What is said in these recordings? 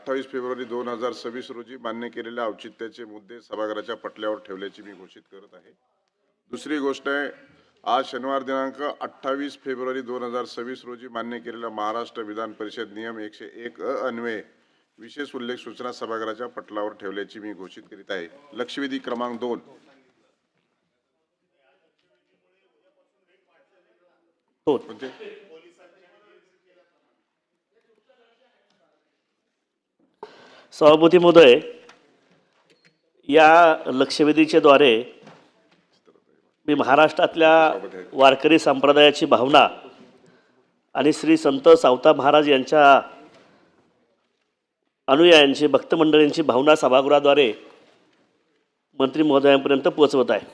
28 February 2026 रोजी मान्य केलेल्या औचित्याचे मुद्दे सभागृहाच्या पटलावर ठेवल्याची मी घोषित करत आहे। दुसरी गोष्ट आहे, आज शनिवार दिनांक 28 फेब्रुवारी 2026 रोजी मान्य केलेल्या महाराष्ट्र विधान परिषद नियम 101 अन्वये विशेष उल्लेख सूचना सभागृहाच्या पटलावर ठेवल्याची मी घोषित करीत आहे। लक्षवेधी क्रमांक 2 म्हणजे सभापती महोदय, या लक्षवेधीच्या द्वारे मी महाराष्ट्रातल्या वारकरी संप्रदायाची भावना आणि श्री संत सावता महाराज यांच्या अनुयायांची भक्त मंडळींची भावना सभागृहाद्वारे मंत्री महोदयांपर्यंत पोहोचवत आहे।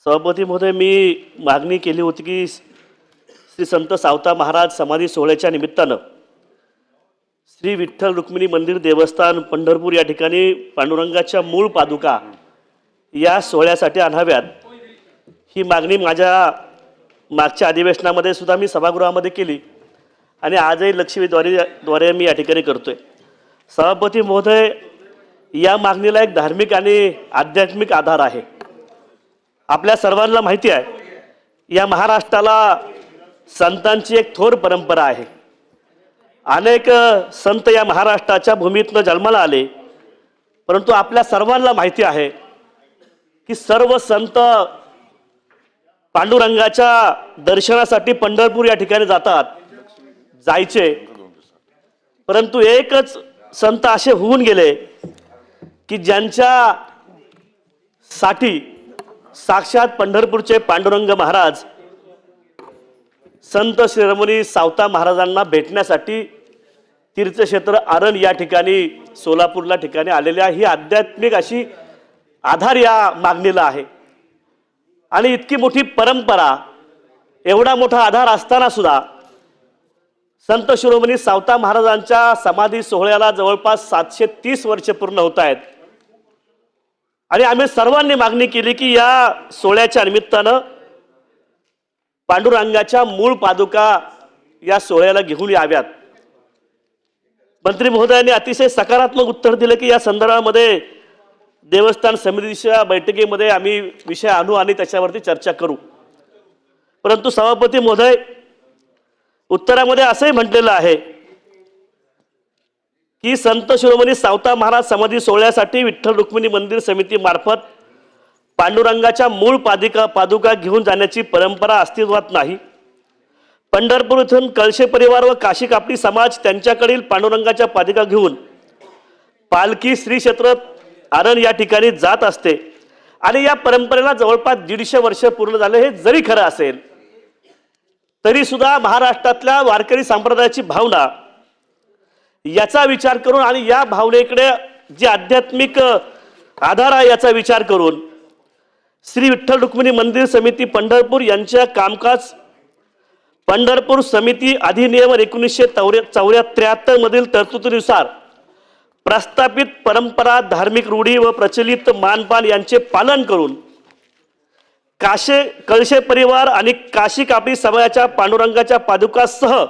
सभापती महोदय, मी मागणी केली होती की श्री संत सावता महाराज समाधी सोहळ्याच्या निमित्तानं श्री विठ्ठल रुक्मिणी मंदिर देवस्थान पंढरपूर या ठिकाणी पांडुरंगाच्या मूळ पादुका या सोहळ्यासाठी आणाव्यात, ही मागणी माझ्या मागच्या अधिवेशनामध्ये सुद्धा मी सभागृहामध्ये केली आणि आजही लक्षवेधीद्वारे मी या ठिकाणी करतोय। सभापती महोदय, या मागणीला एक धार्मिक आणि आध्यात्मिक आधार आहे। आपल्या सर्वांना माहिती आहे, या महाराष्ट्राला संतांची एक थोर परंपरा आहे। अनेक संत या महाराष्ट्राच्या भूमीतनं जन्माला आले, परंतु आपल्या सर्वांना माहिती आहे की सर्व संत पांडुरंगाच्या दर्शनासाठी पंढरपूर या ठिकाणी जायचे, परंतु एकच संत असे होऊन गेले की ज्यांच्या साठी साक्षात पंढरपूरचे पांडुरंग महाराज संत शिरोमणी सावता महाराजांना भेटण्यासाठी तीर्थक्षेत्र आरण या ठिकाणी सोलापूरला ठिकाणी आलेल्या ही आध्यात्मिक अशी आधार या मागणीला आहे। आणि इतकी मोठी परंपरा, एवढा मोठा आधार असताना सुद्धा संत शिरोमणी सावता महाराजांच्या समाधी सोहळ्याला जवळपास 730 वर्ष पूर्ण होत आहेत आणि आम्ही सर्वांनी मागणी केली की या सोहळ्याच्या निमित्तानं पांडुरंगाच्या मूळ पादुका या सोहळ्याला घेऊन याव्यात। मंत्री महोदयांनी अतिशय सकारात्मक उत्तर दिले की या संदर्भामध्ये देवस्थान समितीच्या बैठकीमध्ये आम्ही विषय आणू आणि त्याच्यावरती चर्चा करू। परंतु सभापती महोदय, उत्तरामध्ये असंही म्हटलेलं आहे की संत शिरोमणी सावता महाराज समाधी सोहळ्यासाठी विठ्ठल रुक्मिणी मंदिर समिती मार्फत पांडुरंगाच्या मूळ पादुका घेऊन जाण्याची परंपरा अस्तित्वात नाही। पंढरपूर येथून कळशे परिवार व काशी कापडी समाज त्यांच्याकडील पांडुरंगाच्या पादुका घेऊन पालखी श्री क्षेत्र आरण या ठिकाणी जात असते आणि या परंपरेला जवळपास 150 वर्ष पूर्ण झाले। हे जरी खरं असेल तरी सुद्धा महाराष्ट्रातल्या वारकरी संप्रदायाची भावना याचा विचार करून आणि या भावनेकडे जे आध्यात्मिक आधार आहे याचा विचार करून श्री विठ्ठल रुक्मिणी मंदिर समिती पंढरपूर यांच्या कामकाज पंढरपूर समिती अधिनियम 1973 मधील तरतुदीनुसार प्रस्थापित परंपरा, धार्मिक रूढी व प्रचलित मानपान यांचे पालन करून कळशे परिवार आणि काशी कापडी समाजाच्या पांडुरंगाच्या पादुकासह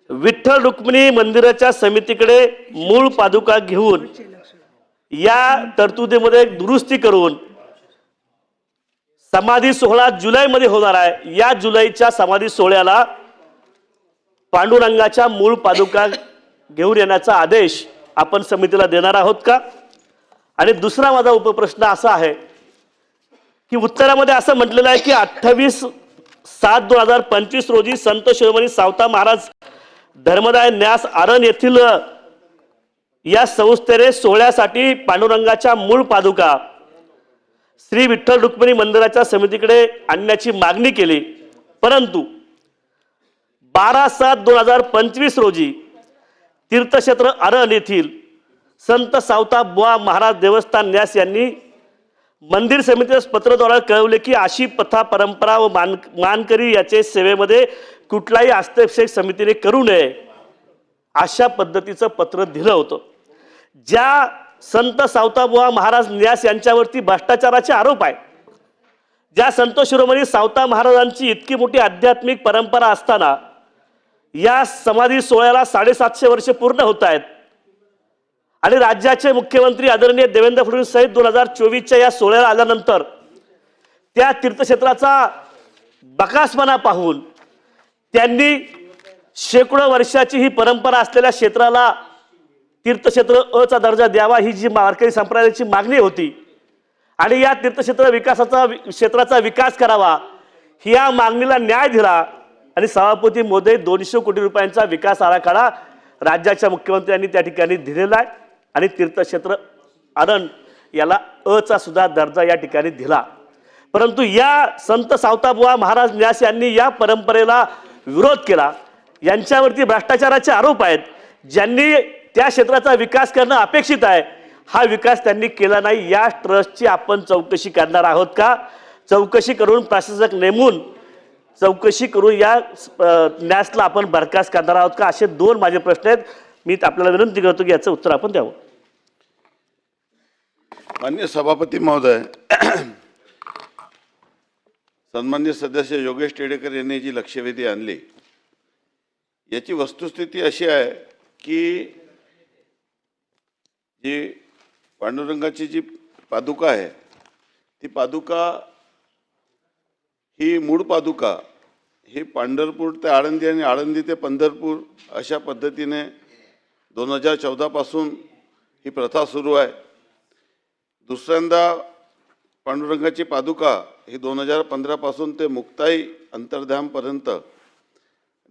विठ्ठल रुक्मिणी मंदिराच्या समितीकडे मूळ पादुका घेऊन या तरतुदीमध्ये दुरुस्ती करून समाधी सोहळा जुलैमध्ये होणार आहे। या जुलैच्या समाधी सोहळ्याला पांडुरंगाच्या मूळ पादुका घेऊन येण्याचा आदेश आपण समितीला देणार आहोत का? आणि दुसरा माझा उपप्रश्न असा आहे की उत्तरामध्ये असं म्हटलेलं आहे की 28/7/2025 रोजी संत शिरोमणी सावता महाराज धर्मदाय न्यास आरण येथील या संस्थेने सोहळ्यासाठी पांडुरंगाच्या मूळ पादुका श्री विठ्ठल रुक्मिणी मंदिराच्या समितीकडे आणण्याची मागणी केली, परंतु 12/7/2025 रोजी तीर्थक्षेत्र आरण येथील संत सावता बुवा महाराज देवस्थान न्यास यांनी मंदिर समितीच्या पत्राद्वारे कळवले की अशी प्रथा परंपरा व मानकरी याचे सेवेमध्ये कुठलाही हस्तक्षेप समितीने करू नये अशा पद्धतीचं पत्र दिलं होतं। ज्या संत सावताबुवा महाराज न्यास यांच्यावरती भ्रष्टाचाराचे आरोप आहे, ज्या संत शिरोमणी सावता महाराजांची इतकी मोठी आध्यात्मिक परंपरा असताना या समाधी सोहळ्याला 750 वर्ष पूर्ण होत आहेत आणि राज्याचे मुख्यमंत्री आदरणीय देवेंद्र फडणवीस साहेब 2024च्या या सोहळ्याला आल्यानंतर त्या तीर्थक्षेत्राचा बकासपणा पाहून त्यांनी शेकडो वर्षाची ही परंपरा असलेल्या क्षेत्राला तीर्थक्षेत्र अचा दर्जा द्यावा ही जी वारकरी संप्रदायाची मागणी होती आणि या तीर्थक्षेत्र क्षेत्राचा विकास करावा या मागणीला न्याय दिला आणि सभापती महोदय 200 कोटी रुपयांचा विकास आराखडा राज्याच्या मुख्यमंत्र्यांनी त्या ठिकाणी दिलेला आहे आणि तीर्थक्षेत्र अरण याला अचा सुद्धा दर्जा या ठिकाणी दिला. परंतु या संत सावताबुवा महाराज न्यास यांनी या परंपरेला विरोध केला. यांच्यावरती भ्रष्टाचाराचे आरोप आहेत. ज्यांनी त्या क्षेत्राचा विकास करणं अपेक्षित आहे हा विकास त्यांनी केला नाही. या ट्रस्टची आपण चौकशी करणार आहोत का? चौकशी करून प्रशासक नेमून चौकशी करून या न्यासला आपण बरखास्त करणार आहोत का? असे 2 माझे प्रश्न आहेत. मी आपल्याला विनंती करतो की याचं उत्तर आपण द्यावं. माननीय सभापती महोदय, सन्माननीय सदस्य योगेश टेडेकर यांनी जी लक्षवेधी आणली याची वस्तुस्थिती अशी आहे की जी पांडुरंगाची जी पादुका आहे ती पादुका ही मूळ पादुका ही पंढरपूर ते आळंदी आणि आळंदी ते पंढरपूर अशा पद्धतीने 2014 पासून ही प्रथा सुरू आहे. दुसऱ्यांदा पांडुरंगाची पादुका ही 2015 पासून ते मुक्ताई अंतर्धामपर्यंत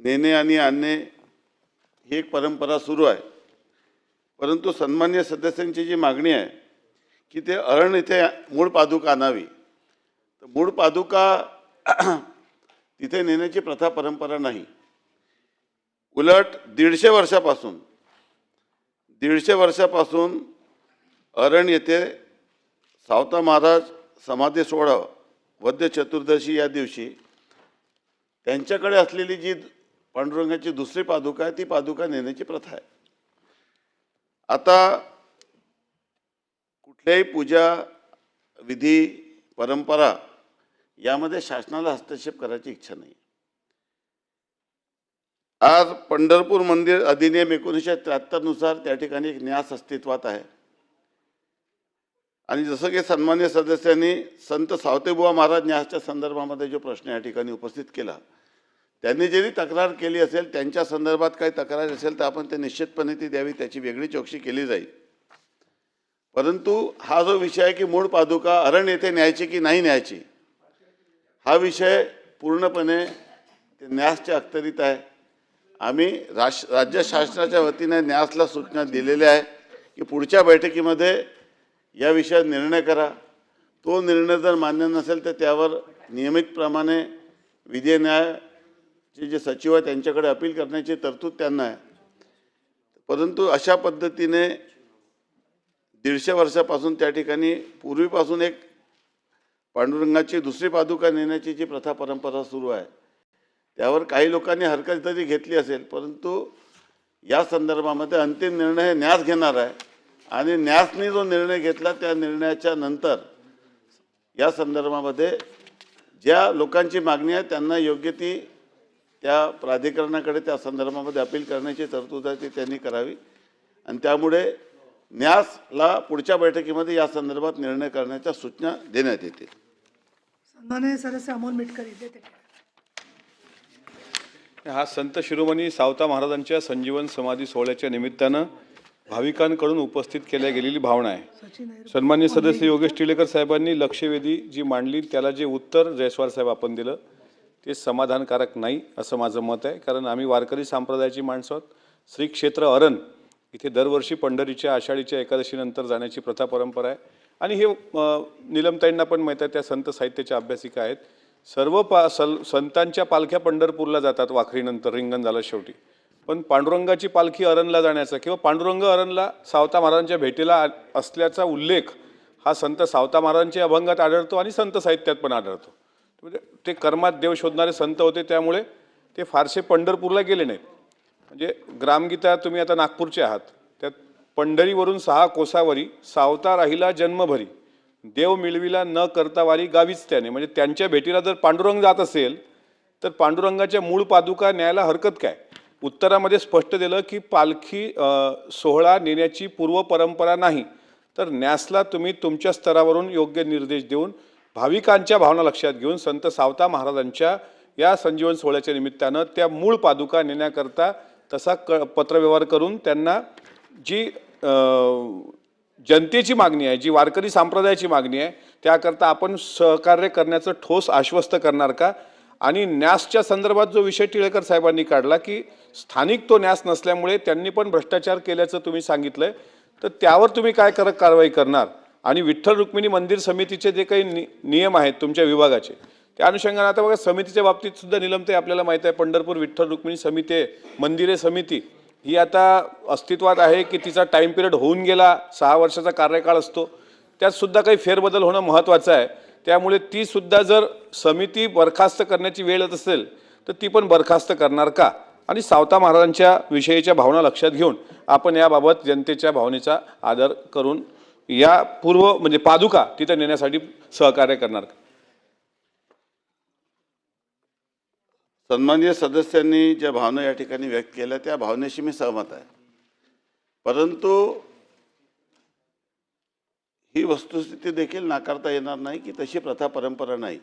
नेणे आणि आणणे ही एक परंपरा सुरू आहे. परंतु सन्मान्य सदस्यांची जी मागणी आहे की ते अरण इथे मूळ पादुका आणावी, तर मूळ पादुका तिथे नेण्याची प्रथा परंपरा नाही. उलट 150 वर्षापासून अरण येथे सावता महाराज समाधी सोहळा वद्य चतुर्दशी या दिवशी त्यांच्याकडे असलेली जी पांडुरंगाची दुसरी पादुका आहे ती पादुका नेण्याची प्रथा आहे. आता कुठल्याही पूजा विधी परंपरा यामध्ये शासनाला हस्तक्षेप करायची इच्छा नाही. आज पंढरपूर मंदिर अधिनियम 1973 नुसार त्या ठिकाणी एक न्यास अस्तित्वात आहे आणि जसं की सन्मान्य सदस्यांनी संत सावतेबुवा महाराज न्यासच्या संदर्भामध्ये जो प्रश्न या ठिकाणी उपस्थित केला, त्यांनी जरी तक्रार केली असेल, त्यांच्या संदर्भात काही तक्रार असेल तर आपण ते निश्चितपणे ती द्यावी, त्याची वेगळी चौकशी केली जाईल. परंतु हा जो विषय आहे की मूळ पादुका अरण येथे न्यायची की नाही न्यायची हा विषय पूर्णपणे न्यासच्या अखत्यारीत आहे. आम्ही राज्य शासनाच्या वतीने न्यासला सूचना दिलेल्या आहे की पुढच्या बैठकीमध्ये या विषयात निर्णय करा. तो निर्णय जर मान्य नसेल तर त्यावर नियमितप्रमाणे विधी न्यायाचे जे सचिव आहेत त्यांच्याकडे अपील करण्याची तरतूद त्यांना आहे. परंतु अशा पद्धतीने 150 वर्षापासून त्या ठिकाणी पूर्वीपासून एक पांडुरंगाची दुसरी पादुका नेण्याची जी प्रथा परंपरा सुरू आहे त्यावर काही लोकांनी हरकत जरी घेतली असेल, परंतु या संदर्भामध्ये अंतिम निर्णय हे न्यास घेणार आहे आणि न्यासने जो निर्णय घेतला त्या निर्णयाच्या नंतर या संदर्भामध्ये ज्या लोकांची मागणी आहे त्यांना योग्य ती त्या प्राधिकरणाकडे त्या संदर्भामध्ये अपील करण्याची तरतूद आहे ती त्यांनी करावी आणि त्यामुळे न्यासला पुढच्या बैठकीमध्ये या संदर्भात निर्णय करण्याच्या सूचना देण्यात येतील. सन्माननीय सदस्य अमोल मिटकर येते. हा संत शिरोमणी सावता महाराजांच्या संजीवन समाधी सोहळ्याच्या निमित्तानं भाविकांकडून उपस्थित केल्या गेलेली भावना आहे. सन्मान्य सदस्य योगेश टिळेकर साहेबांनी लक्षवेधी जी मांडली त्याला जे उत्तर जयस्वाल साहेब आपण दिलं ते समाधानकारक नाही असं माझं मत आहे. कारण आम्ही वारकरी संप्रदायाची माणसं आहोत. श्री क्षेत्र अरण इथे दरवर्षी पंढरीच्या आषाढीच्या एकादशीनंतर जाण्याची प्रथा परंपरा आहे आणि हे निलमताईंना पण माहीत आहे, त्या संत साहित्याच्या अभ्यासिका आहेत. सर्व संतांच्या पालख्या पंढरपूरला जातात वाखरीनंतर, रिंगण झालं शेवटी. पण पांडुरंगाची पालखी अरणला जाण्याचा किंवा पांडुरंग अरणला सावता महाराजांच्या भेटीला असल्याचा उल्लेख हा संत सावता महाराजांच्या अभंगात आढळतो आणि संत साहित्यात पण आढळतो. म्हणजे ते कर्मात देव शोधणारे संत होते त्यामुळे ते फारसे पंढरपूरला गेले नाहीत. म्हणजे ग्रामगीता तुम्ही आता नागपूरचे आहात, त्यात पंढरीवरून 6 कोसावरी सावता राहिला जन्मभरी देव मिळविला न करता वारी गावीच त्याने. म्हणजे त्यांच्या भेटीला जर पांडुरंग जात असेल तर पांडुरंगाच्या मूळ पादुका न्यायला हरकत काय. उत्तरामध्ये स्पष्ट दिलं की पालखी सोहळा नेण्याची पूर्वपरंपरा नाही, तर न्यासला तुम्ही तुमच्या स्तरावरून योग्य निर्देश देऊन भाविकांच्या भावना लक्षात घेऊन संत सावता महाराजांच्या या संजीवन सोहळ्याच्या निमित्तानं त्या मूळ पादुका नेण्याकरता तसा पत्रव्यवहार करून त्यांना जी जनतेची मागणी आहे, जी वारकरी संप्रदायाची मागणी आहे, त्याकरता आपण सहकार्य करण्याचं ठोस आश्वस्त करणार का? आणि न्यासच्या संदर्भात जो विषय टिळेकर साहेबांनी काढला की स्थानिक तो न्यास नसल्यामुळे त्यांनी पण भ्रष्टाचार केल्याचं तुम्ही सांगितलंय, तर त्यावर तुम्ही काय कारवाई करणार? आणि विठ्ठल रुक्मिणी मंदिर समितीचे जे काही नियम आहेत तुमच्या विभागाचे, त्या अनुषंगाने आता बघा समितीच्या बाबतीत सुद्धा निलमते आपल्याला माहिती आहे, पंढरपूर विठ्ठल रुक्मिणी समिती मंदिरे समिती ही आता अस्तित्वात आहे की तिचा टाईम पिरियड होऊन गेला, 6 वर्षाचा कार्यकाळ असतो, त्यात सुद्धा काही फेरबदल होणं महत्त्वाचं आहे. त्यामुळे ती सुद्धा जर समिती बरखास्त करण्याची वेळ येत असेल तर ती पण बरखास्त करणार का? आणि सावता महाराजांच्या विषयीच्या भावना लक्षात घेऊन आपण याबाबत जनतेच्या भावनेचा आदर करून या पूर्व म्हणजे पादुका तिथे नेण्यासाठी सहकार्य करणार का? सन्माननीय सदस्यांनी ज्या भावना या ठिकाणी व्यक्त केल्या त्या भावनेशी मी सहमत आहे, परंतु ही वस्तुस्थिती देखील नाकारता येणार नाही की तशी प्रथा परंपरा नाही.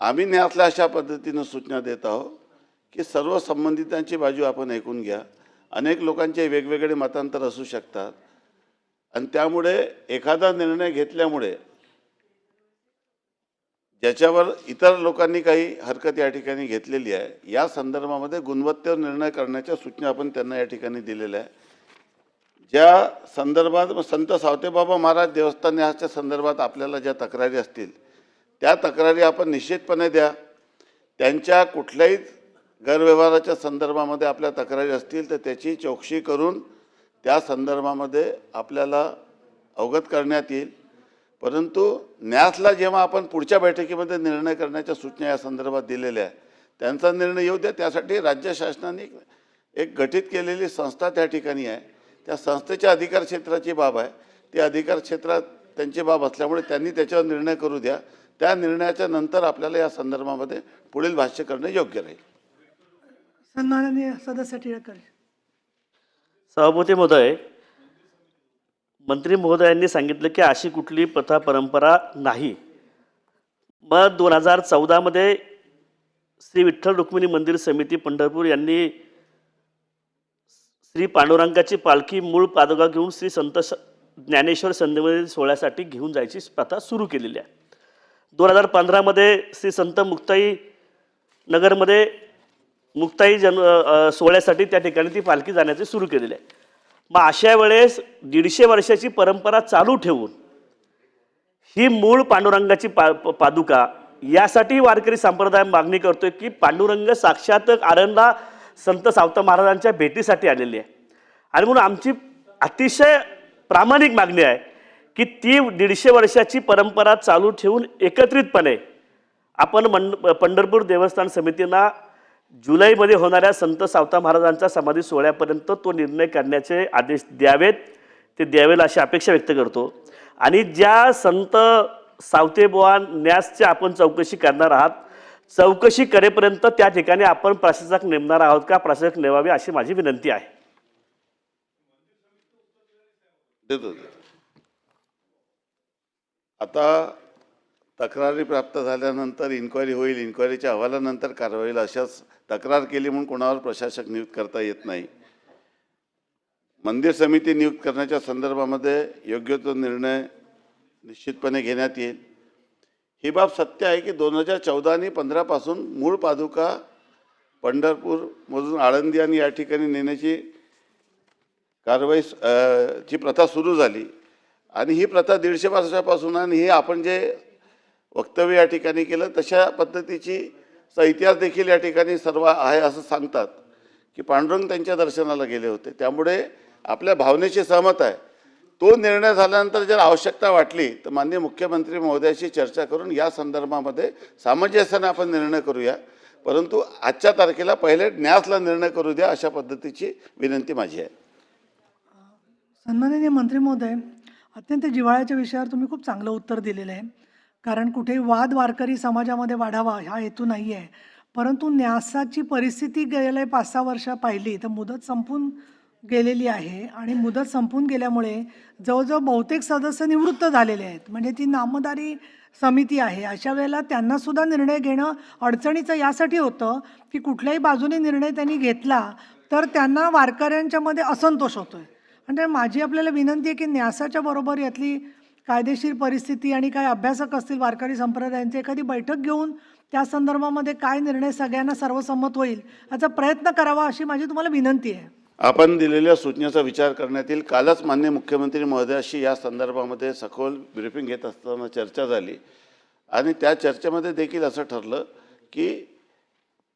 आम्ही न्यासला अशा पद्धतीनं सूचना देत आहोत की सर्व संबंधितांची बाजू आपण ऐकून घ्या. अनेक लोकांचे वेगवेगळे मतांतर असू शकतात आणि त्यामुळे एखादा निर्णय घेतल्यामुळे ज्याच्यावर इतर लोकांनी काही हरकत या ठिकाणी घेतलेली आहे, या संदर्भामध्ये गुणवत्तेवर निर्णय करण्याच्या सूचना आपण त्यांना या ठिकाणी दिलेल्या आहे. ज्या संदर्भात संत सावतेबाबा महाराज देवस्थान न्यासच्या संदर्भात आपल्याला ज्या तक्रारी असतील त्या तक्रारी आपण निश्चितपणे द्या. त्यांच्या कुठल्याही गैरव्यवहाराच्या संदर्भामध्ये आपल्या तक्रारी असतील तर त्याची चौकशी करून त्या संदर्भामध्ये आपल्याला अवगत करण्यात येईल. परंतु न्यासला जेव्हा आपण पुढच्या बैठकीमध्ये निर्णय करण्याच्या सूचना या संदर्भात दिलेल्या आहे, त्यांचा निर्णय येऊ द्या. त्यासाठी राज्य शासनाने एक गठीत केलेली संस्था त्या ठिकाणी आहे, त्या संस्थेच्या अधिकार क्षेत्राची बाब आहे. ती अधिकार क्षेत्रात त्यांची बाब असल्यामुळे त्यांनी त्याच्यावर निर्णय करू द्या. त्या निर्णयाच्या नंतर आपल्याला या संदर्भामध्ये पुढील भाष्य करणे योग्य राहील. सन्माननीय सदस्य टिळेकर. सभापती महोदय, मंत्री महोदयांनी सांगितलं की अशी कुठली प्रथा परंपरा नाही. मग 2014 श्री विठ्ठल रुक्मिणी मंदिर समिती पंढरपूर यांनी श्री पांडुरंगाची पालखी मूळ पादुका घेऊन श्री संत ज्ञानेश्वर संजीवन सोहळ्यासाठी घेऊन जायची प्रथा सुरू केलेली आहे. 2015 श्री संत मुक्ताई नगरमध्ये मुक्ताई सोहळ्यासाठी त्या ठिकाणी ती पालखी जाण्याची सुरू केलेली आहे. मग अशा वेळेस 150 वर्षाची परंपरा चालू ठेवून ही मूळ पांडुरंगाची पादुका यासाठी वारकरी संप्रदाय मागणी करतोय की पांडुरंग साक्षात आरणला संत सावता महाराजांच्या भेटीसाठी आलेली आहे. आणि म्हणून आमची अतिशय प्रामाणिक मागणी आहे की ती 150 वर्षाची परंपरा चालू ठेवून एकत्रितपणे आपण पंढरपूर देवस्थान समितींना जुलैमध्ये होणाऱ्या संत सावता महाराजांच्या समाधी सोहळ्यापर्यंत तो निर्णय करण्याचे आदेश द्यावेत, ते द्यावेल अशी अपेक्षा व्यक्त करतो. आणि ज्या संत सावतेबुवा न्यासच्या आपण चौकशी करणार आहात, चौकशी करेपर्यंत त्या ठिकाणी आपण प्रशासक नेमणार आहोत का, प्रशासक नेमावे अशी माझी विनंती आहे. देतो. आता तक्रारी प्राप्त झाल्यानंतर इन्क्वायरी होईल, इन्क्वायरीच्या अहवालानंतर कारवाई होईल. अशाच तक्रार केली म्हणून कोणावर प्रशासक नियुक्त करता येत नाही. मंदिर समिती नियुक्त करण्याच्या संदर्भामध्ये योग्य तो निर्णय निश्चितपणे घेण्यात येईल. ही बाब सत्य आहे की 2014 आणि 15 पासून मूळ पादुका पंढरपूरमधून आळंदी आणि या ठिकाणी नेण्याची कारवाई ची प्रथा सुरू झाली आणि ही प्रथा 150 वर्षापासून आणि हे आपण जे वक्तव्य या ठिकाणी केलं तशा पद्धतीची इतिहास देखील या ठिकाणी सर्व आहे असं सांगतात की पांडुरंग त्यांच्या दर्शनाला गेले होते. त्यामुळे आपल्या भावनेशी सहमत आहे. तो निर्णय झाल्यानंतर जर आवश्यकता वाटली तर माननीय मुख्यमंत्री महोदयाशी चर्चा करून या संदर्भामध्ये सामंजस्याने आपण निर्णय करूया. परंतु आजच्या तारखेला पहिले न्यासला निर्णय करू द्या अशा पद्धतीची विनंती माझी आहे. सन्माननीय मंत्री महोदय, अत्यंत जिव्हाळ्याच्या विषयावर तुम्ही खूप चांगलं उत्तर दिलेलं आहे. कारण कुठेही वाद वारकरी समाजामध्ये वाढावा हा हेतू नाही आहे. परंतु न्यासाची परिस्थिती गेले 5-6 वर्ष पाहिली तर मुदत संपून गेलेली आहे आणि मुदत संपून गेल्यामुळे जवळजवळ बहुतेक सदस्य निवृत्त झालेले आहेत. म्हणजे ती नामधारी समिती आहे. अशा वेळेला त्यांनासुद्धा निर्णय घेणं अडचणीचं यासाठी होतं की कुठल्याही बाजूने निर्णय त्यांनी घेतला तर त्यांना वारकऱ्यांच्यामध्ये असंतोष होतो आहे. म्हणजे माझी आपल्याला विनंती आहे की न्यासाच्या बरोबर यातली कायदेशीर परिस्थिती आणि काही अभ्यासक असतील वारकरी संप्रदायांचे एखादी बैठक घेऊन त्या संदर्भामध्ये काय निर्णय सगळ्यांना सर्वसंमत होईल याचा प्रयत्न करावा अशी माझी तुम्हाला विनंती आहे. आपण दिलेल्या सूचनेचा विचार करण्यात येईल. कालच माननीय मुख्यमंत्री महोदयाशी या संदर्भामध्ये सखोल ब्रीफिंग घेत असताना चर्चा झाली आणि त्या चर्चेमध्ये देखील असं ठरलं की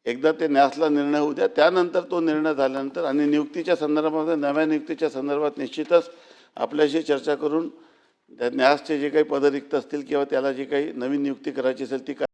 एकदा ते न्यासला निर्णय होऊ द्या, त्यानंतर तो निर्णय झाल्यानंतर आणि नियुक्तीच्या संदर्भामध्ये नव्या नियुक्तीच्या संदर्भात निश्चितच आपल्याशी चर्चा करून त्या न्यासचे जे काही पद रिक्त असतील किंवा त्याला जी काही नवीन नियुक्ती करायची असेल ती